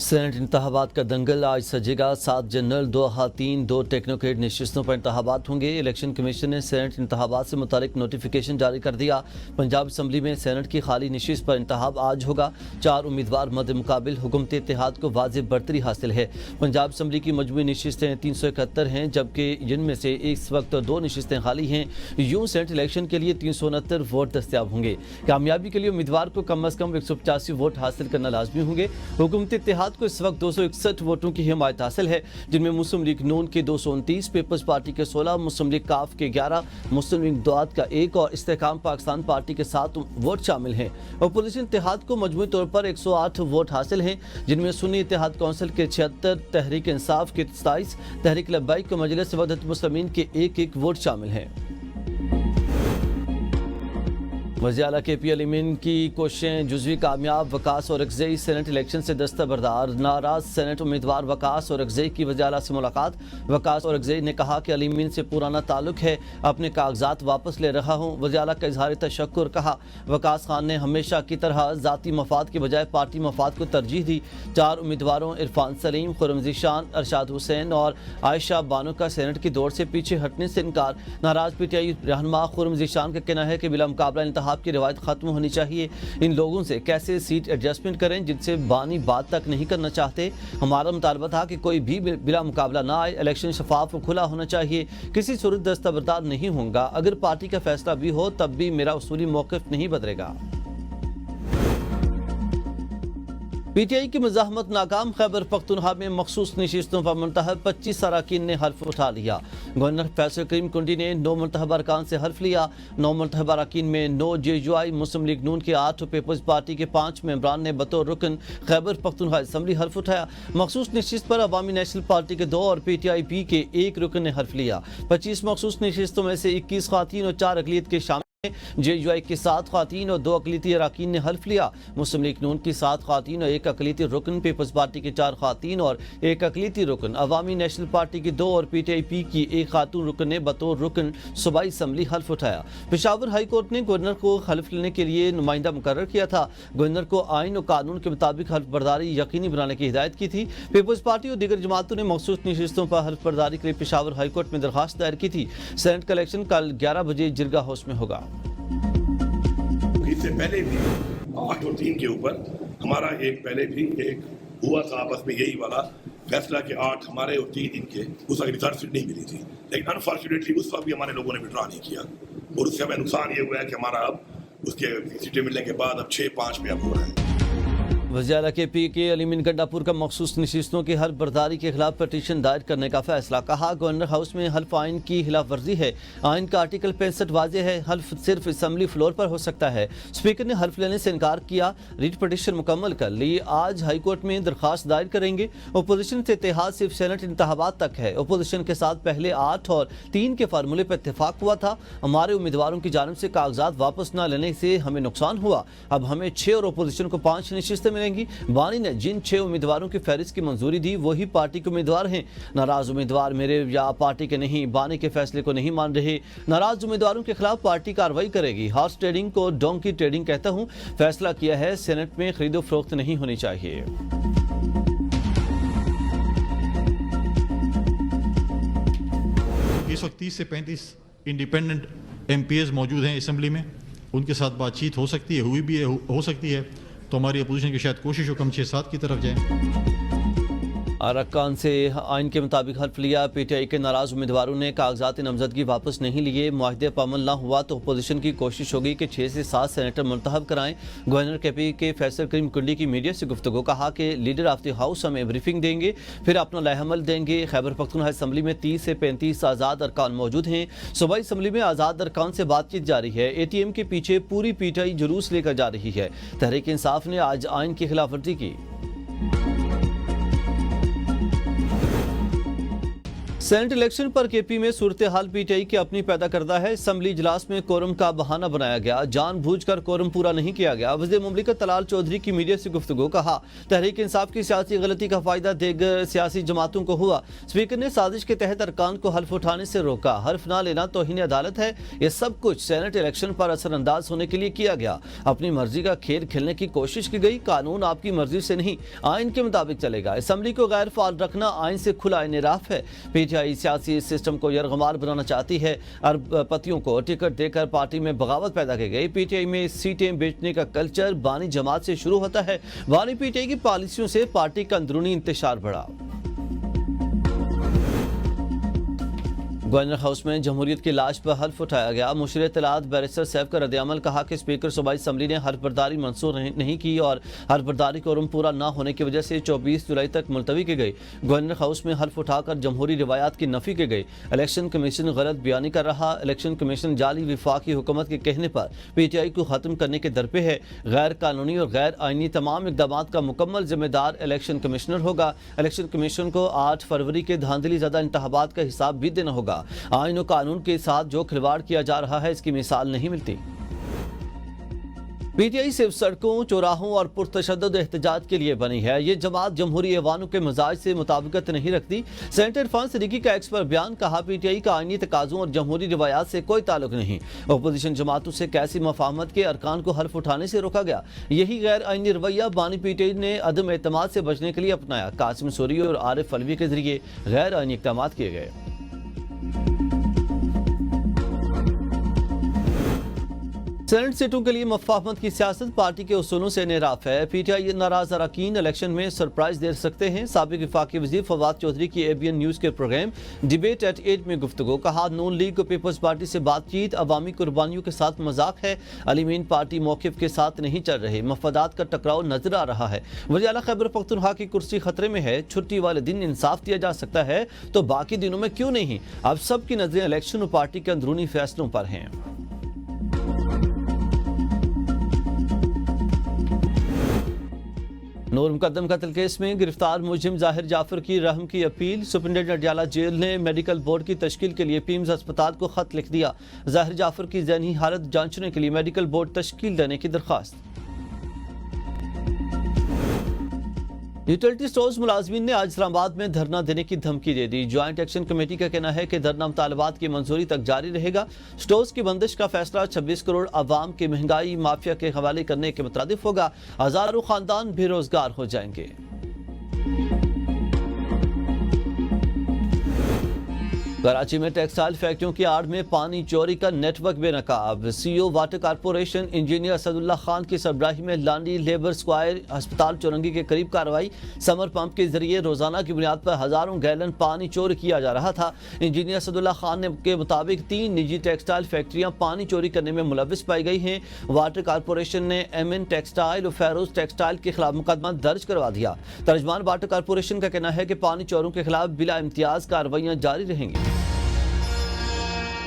Saint انتخابات کا دنگل آج سجے گا۔ 7 جنرل، 2 خواتین، 2 ٹیکنوکریٹ نشستوں پر انتخابات ہوں گے۔ الیکشن کمیشن نے سینٹ انتخابات سے متعلق نوٹیفیکیشن جاری کر دیا۔ پنجاب اسمبلی میں سینٹ کی خالی نشست پر انتخاب آج ہوگا۔ 4 امیدوار مد مقابل، حکومت اتحاد کو واضح برتری حاصل ہے۔ پنجاب اسمبلی کی مجموعی نشستیں 371 ہیں، جبکہ جن میں سے اس وقت 2 نشستیں خالی ہیں۔ یوں سینٹ الیکشن کے لیے 369 ووٹ دستیاب ہوں گے۔ کامیابی کے لیے امیدوار کو کم از کم 185 ووٹ حاصل کرنا لازمی ہوں گے۔ حکومت اتحاد کو اس وقت 261 ووٹوں کی حمایت حاصل ہے، جن میں مسلم لیگ نون کے 229، پیپلز پارٹی کے 16، مسلم لیگ کاف کے 11، مسلم لیگ دعات کا 1 اور استحکام پاکستان پارٹی کے 7 ووٹ شامل ہیں۔ اپوزیشن اتحاد کو مجموعی طور پر 108 ووٹ حاصل ہیں، جن میں سنی اتحاد کونسل کے 76، تحریک انصاف کے 27، تحریک لبیک و مجلس وحدت المسلمین کے 1 ووٹ شامل ہیں۔ وزیر اعلیٰ کے پی علی مین کی کوششیں جزوی کامیاب، وقاص اورکزئی سینٹ الیکشن سے دستبردار۔ ناراض سینٹ امیدوار وقاص اورکزئی کی وزیر اعلیٰ سے ملاقات۔ وقاص اورکزئی نے کہا کہ علی مین سے پرانا تعلق ہے، اپنے کاغذات واپس لے رہا ہوں۔ وزیر اعلیٰ کا اظہار تشکر کہا۔ وقاص خان نے ہمیشہ کی طرح ذاتی مفاد کے بجائے پارٹی مفاد کو ترجیح دی۔ 4 امیدواروں عرفان سلیم، خرم ذیشان، ارشاد حسین اور عائشہ بانو کا سینٹ کی دوڑ سے پیچھے ہٹنے سے انکار۔ ناراض پی ٹی آئی رہنما خرم ذیشان کا کہنا ہے کہ بلا مقابلہ انتخاب کی روایت ختم ہونی چاہیے۔ ان لوگوں سے کیسے سیٹ ایڈجسٹمنٹ کریں جن سے بانی بات تک نہیں کرنا چاہتے۔ ہمارا مطالبہ تھا کہ کوئی بھی بلا مقابلہ نہ آئے، الیکشن شفاف و کھلا ہونا چاہیے، کسی صورت دستبردار نہیں ہوں گا۔ اگر پارٹی کا فیصلہ بھی ہو تب بھی میرا اصولی موقف نہیں بدلے گا۔ پی ٹی آئی کی مزاحمت ناکام، خیبر پختونخوا میں مخصوص نشستوں پر منتخب 25 اراکین نے حلف اٹھا لیا۔ گورنر فیصل کریم کنڈی نے 9 منتخب ارکان سے حلف لیا۔ 9 منتخب اراکین میں 9 جے یو آئی، مسلم لیگ نون کے 8 اور پیپلز پارٹی کے 5 ممبران نے بطور رکن خیبر پختونخوا اسمبلی حلف اٹھایا۔ مخصوص نشست پر عوامی نیشنل پارٹی کے 2 اور پی ٹی آئی پی کے 1 رکن نے حلف لیا۔ 25 مخصوص نشستوں میں سے 21 خواتین اور 4 اقلیت کے شامل۔ جے یو آئی کی 7 خواتین اور 2 اقلیتی اراکین نے حلف لیا۔ مسلم لیگ نون کی 7 خواتین اور 1 اقلیتی رکن، پیپلز پارٹی کی 4 خواتین اور 1 اقلیتی رکن، عوامی نیشنل پارٹی کی 2 اور پی ٹی آئی پی کی 1 خاتون رکن نے بطور رکن صوبائی اسمبلی حلف اٹھایا۔ پشاور ہائی کورٹ نے گورنر کو حلف لینے کے لیے نمائندہ مقرر کیا تھا۔ گورنر کو آئین و قانون کے مطابق حلف برداری یقینی بنانے کی ہدایت کی تھی۔ پیپلز پارٹی اور دیگر جماعتوں نے مخصوص نشستوں پر حلف برداری کے لیے پشاور ہائی کورٹ میں درخواست دائر کی تھی۔ سینٹ کا الیکشن کل 11 بجے جرگہ ہاؤس میں ہوگا۔ اس سے پہلے بھی 8 اور 3 کے اوپر ہمارا پہلے بھی ایک ہوا تھا آپس میں یہی والا فیصلہ کہ 8 ہمارے اور 3 ان کے، اس وقت ریزرو سیٹ نہیں ملی تھی، لیکن انفارچونیٹلی اس وقت بھی ہمارے لوگوں نے وڈرا نہیں کیا، اور اس سے ہمیں نقصان یہ ہوا ہے کہ ہمارا اب اس کے سیٹیں ملنے کے بعد اب 6-5 میں اب ہو رہا ہے۔ وزیر اعلیٰ کے پی کے علی مین گنڈا پور کا مخصوص نشستوں کی حلف برداری کے خلاف پٹیشن دائر کرنے کا فیصلہ۔ کہا گورنر ہاؤس میں حلف آئین کی خلاف ورزی ہے۔ آئین کا آرٹیکل 65 واضح ہے، حلف صرف اسمبلی فلور پر ہو سکتا ہے۔ اسپیکر نے حلف لینے سے انکار کیا۔ ریٹ پٹیشن مکمل کر لی، آج ہائی کورٹ میں درخواست دائر کریں گے۔ اپوزیشن سے اتحاد صرف سینٹ انتخابات تک ہے۔ اپوزیشن کے ساتھ پہلے 8 اور 3 کے فارمولے پر اتفاق ہوا تھا۔ ہمارے امیدواروں کی جانب سے کاغذات واپس نہ لینے سے ہمیں نقصان ہوا۔ اب ہمیں 6 اور اپوزیشن کو 5 نشستیں ملیں گی۔ بانی نے جن 6 امیدواروں کی فہرست کی منظوری دی وہی پارٹی کے امیدوار ہیں۔ ناراض امیدوار میرے یا پارٹی کے نہیں، بانی کے فیصلے کو نہیں مان رہے۔ ناراض امیدواروں کے خلاف پارٹی کارروائی کرے گی۔ ہارس ٹریڈنگ کو ڈونکی ٹریڈنگ کہتا ہوں۔ فیصلہ کیا ہے، سینٹ میں خرید و فروخت نہیں ہونی چاہیے۔ اس وقت 30 سے 35 انڈیپینڈنٹ ایم پی ایز موجود ہیں اسمبلی میں، ان کے ساتھ بات چیت ہو سکتی ہے، ہوئی بھی ہے، ہو سکتی ہے، تو ہماری اپوزیشن کی شاید کوشش ہو کم 6-7 کی طرف جائیں۔ ارکان سے آئین کے مطابق حلف لیا۔ پی ٹی آئی کے ناراض امیدواروں نے کاغذات نامزدگی واپس نہیں لیے۔ معاہدے پر عمل نہ ہوا تو اپوزیشن کی کوشش ہوگی کہ 6 سے 7 سینیٹر منتخب کرائیں۔ گورنر کے پی کے فیصل کریم کنڈی کی میڈیا سے گفتگو، کہا کہ لیڈر آف دی ہاؤس ہمیں بریفنگ دیں گے، پھر اپنا لائحہ عمل دیں گے۔ خیبر پختونخوا اسمبلی میں 30 سے 35 آزاد ارکان موجود ہیں۔ صوبائی اسمبلی میں آزاد ارکان سے بات چیت جاری ہے۔ اے ٹی ایم کے پیچھے پوری پی ٹی آئی جلوس لے کر جا رہی ہے۔ تحریک انصاف نے آج آئین کی خلاف ورزی کی۔ سینٹ الیکشن پر کے پی میں صورتحال پی ٹی آئی کی اپنی پیدا کردہ ہے. اسمبلی اجلاس میں کورم کا بہانہ بنایا گیا, جان بوجھ کر کورم پورا نہیں کیا گیا. وزیر مملکت طلال چودھری کی میڈیا سے گفتگو, کہا تحریک انصاف کی سیاسی غلطی کا فائدہ دیگر سیاسی جماعتوں کو ہوا. اسپیکر نے سازش کے تحت ارکان کو حلف اٹھانے سے روکا. حلف نہ لینا توہین عدالت ہے. یہ سب کچھ سینٹ الیکشن پر اثر انداز ہونے کے لیے کیا گیا. اپنی مرضی کا کھیل کھیلنے کی کوشش کی گئی. قانون آپ کی مرضی سے نہیں, آئین کے مطابق چلے گا. اسمبلی کو غیر فعال رکھنا آئین سے کھلا انحراف ہے. پی ٹی آئی سیاسی سسٹم کو یرغمال بنانا چاہتی ہے. ارب پتیوں کو ٹکٹ دے کر پارٹی میں بغاوت پیدا کی گئی. پی ٹی آئی میں سیٹیں بیچنے کا کلچر بانی جماعت سے شروع ہوتا ہے. بانی پی ٹی آئی کی پالیسیوں سے پارٹی کا اندرونی انتشار بڑھا. گورنر ہاؤس میں جمہوریت کی لاش پر حلف اٹھایا گیا. مشیر اطلاعات بیرسٹر سیف کا رد عمل, کہا کہ اسپیکر صوبائی اسمبلی نے حلف برداری منظور نہیں کی اور حلف برداری کورم پورا نہ ہونے کی وجہ سے 24 جولائی تک ملتوی کی گئی. گورنر ہاؤس میں حلف اٹھا کر جمہوری روایات کی نفی کی گئی. الیکشن کمیشن غلط بیانی کر رہا. الیکشن کمیشن جعلی وفاقی حکومت کے کہنے پر پی ٹی آئی کو ختم کرنے کے در پہ ہے. غیر قانونی اور غیر آئینی تمام اقدامات کا مکمل ذمہ دار الیکشن کمشنر ہوگا. الیکشن کمیشن کو 8 فروری کے دھاندلی زدہ انتخابات کا حساب بھی دینا ہوگا. آئین و قانون کے ساتھ جو کھلواڑ کیا جا رہا ہے, اس کی مثال نہیں ملتی. پی ٹی آئی صرف سڑکوں, چوراہوں اور پرتشدد احتجاج کے لیے بنی ہے. یہ جماعت جمہوری ایوانوں کے مزاج سے مطابقت نہیں رکھتی. سینیٹر عرفان صدیقی کا ایکس پر بیان, کہا پی ٹی آئی کا آئینی تقاضوں اور جمہوری روایات سے کوئی تعلق نہیں. اپوزیشن جماعتوں سے کیسی مفاہمت کے ارکان کو حلف اٹھانے سے روکا گیا. یہی غیر آئینی رویہ بانی پی ٹی آئی نے عدم اعتماد سے بچنے کے لیے اپنایا. قاسم سوری اور عارف علوی کے ذریعے غیر آئینی اقدامات کیے گئے. سینٹ سیٹوں کے لیے مفاہمت کی سیاست پارٹی کے اصولوں سے انحراف ہے. پی ٹی آئی ناراض اراکین الیکشن میں سرپرائز دے سکتے ہیں. سابق وفاقی وزیر فواد چودھری کی اے بی این نیوز کے پروگرام ڈیبیٹ ایٹ 8 میں گفتگو, کہا نون لیگ کو پیپلز پارٹی سے بات چیت عوامی قربانیوں کے ساتھ مذاق ہے. علی مین پارٹی موقف کے ساتھ نہیں چل رہے. مفادات کا ٹکراؤ نظر آ رہا ہے. وزیر اعلیٰ خیبر پختونخوا کی کرسی خطرے میں ہے. چھٹی والے دن انصاف دیا جا سکتا ہے تو باقی دنوں میں کیوں نہیں. اب سب کی نظریں الیکشن اور پارٹی کے اندرونی فیصلوں پر ہیں. نور مقدم قتل کیس میں گرفتار ملزم ظاہر جعفر کی رحم کی اپیل. سپرنٹنڈنٹ اڈیالہ جیل نے میڈیکل بورڈ کی تشکیل کے لیے پیمز ہسپتال کو خط لکھ دیا. ظاہر جعفر کی ذہنی حالت جانچنے کے لیے میڈیکل بورڈ تشکیل دینے کی درخواست. یوٹیلٹی سٹورز ملازمین نے آج اسلام آباد میں دھرنا دینے کی دھمکی دے دی. جوائنٹ ایکشن کمیٹی کا کہنا ہے کہ دھرنا مطالبات کی منظوری تک جاری رہے گا. سٹورز کی بندش کا فیصلہ 26 کروڑ عوام کی مہنگائی مافیا کے حوالے کرنے کے مترادف ہوگا. ہزاروں خاندان بے روزگار ہو جائیں گے. کراچی میں ٹیکسٹائل فیکٹریوں کی آڑ میں پانی چوری کا نیٹ ورک بے نقاب. سی او واٹر کارپوریشن انجینئر اسد اللہ خان کی سربراہی میں لانڈی لیبر اسکوائر ہسپتال چورنگی کے قریب کارروائی. سمر پمپ کے ذریعے روزانہ کی بنیاد پر ہزاروں گیلن پانی چوری کیا جا رہا تھا. انجینئر اسد اللہ خان کے مطابق 3 نجی ٹیکسٹائل فیکٹریاں پانی چوری کرنے میں ملوث پائی گئی ہیں. واٹر کارپوریشن نے ایم این ٹیکسٹائل اور فیروز ٹیکسٹائل کے خلاف مقدمہ درج کروا دیا. ترجمان واٹر کارپوریشن کا کہنا ہے کہ پانی چوروں کے خلاف بلا امتیاز کارروائیاں جاری رہیں گی.